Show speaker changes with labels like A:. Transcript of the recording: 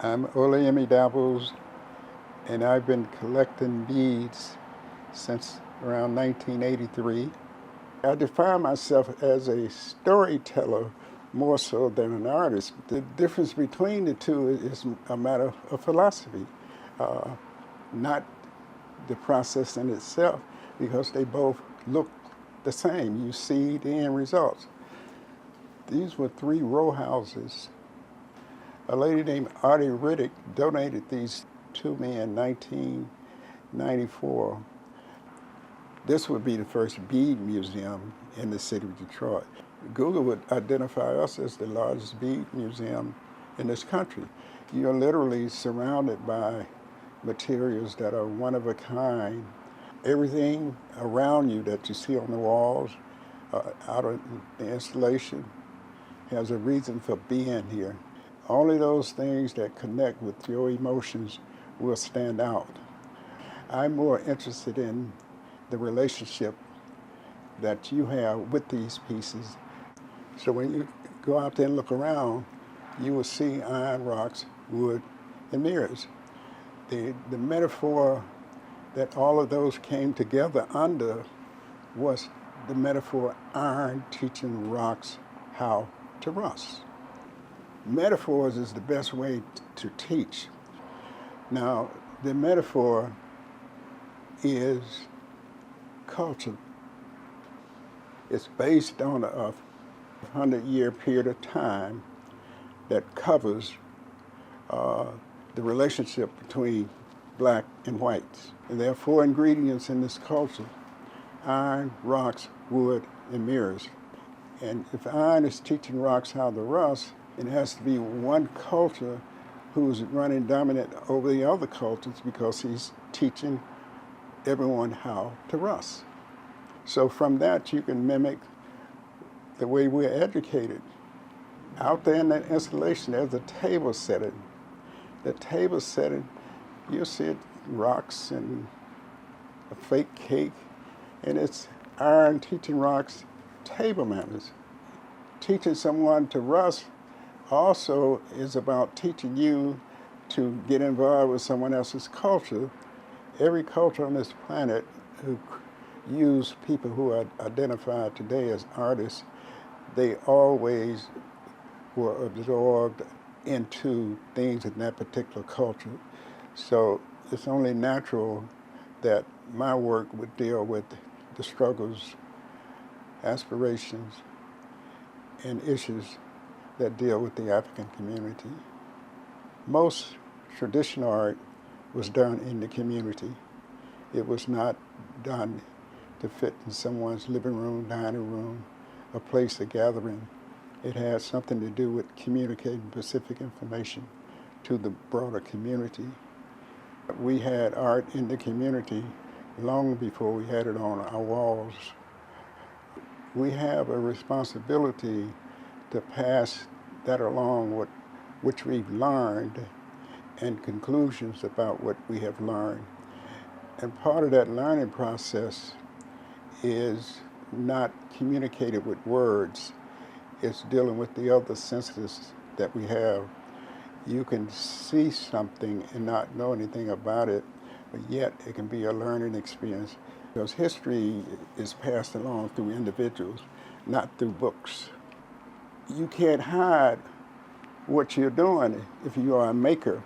A: I'm Olayami Dabls, and I've been collecting beads since around 1983. I define myself as a storyteller more so than an artist. The difference between the two is a matter of philosophy, not the process in itself, because they both look the same. You see the end results. These were 3 row houses. A lady named Riddick donated these to me in 1994. This would be the first bead museum in the city of Detroit. Google would identify us as the largest bead museum in this country. You're literally surrounded by materials that are one of a kind. Everything around you that you see on the walls, out of the installation, has a reason for being here. Only those things that connect with your emotions will stand out. I'm more interested in the relationship that you have with these pieces. So when you go out there and look around, you will see iron, rocks, wood, and mirrors. The metaphor that all of those came together under was the metaphor iron teaching rocks how to rust. Metaphors is the best way to teach. Now, the metaphor is culture. It's based on a 100-year period of time that covers the relationship between black and whites. And there are 4 ingredients in this culture: iron, rocks, wood, and mirrors. And if iron is teaching rocks how to rust, it has to be one culture who's running dominant over the other cultures, because he's teaching everyone how to rust. So from that, you can mimic the way we're educated. Out there in that installation, there's a table setting. The table setting, you'll see it, rocks and a fake cake, and it's iron teaching rocks table manners. Teaching someone to rust also is about teaching you to get involved with someone else's culture. Every culture on this planet who use people who are identified today as artists, they always were absorbed into things in that particular culture. So it's only natural that my work would deal with the struggles, aspirations, and issues that deal with the African community. Most traditional art was done in the community. It was not done to fit in someone's living room, dining room, a place of gathering. It had something to do with communicating specific information to the broader community. We had art in the community long before we had it on our walls. We have a responsibility to pass that along, which we've learned, and conclusions about what we have learned. And part of that learning process is not communicated with words. It's dealing with the other senses that we have. You can see something and not know anything about it, but yet it can be a learning experience, because history is passed along through individuals, not through books. You can't hide what you're doing if you are a maker.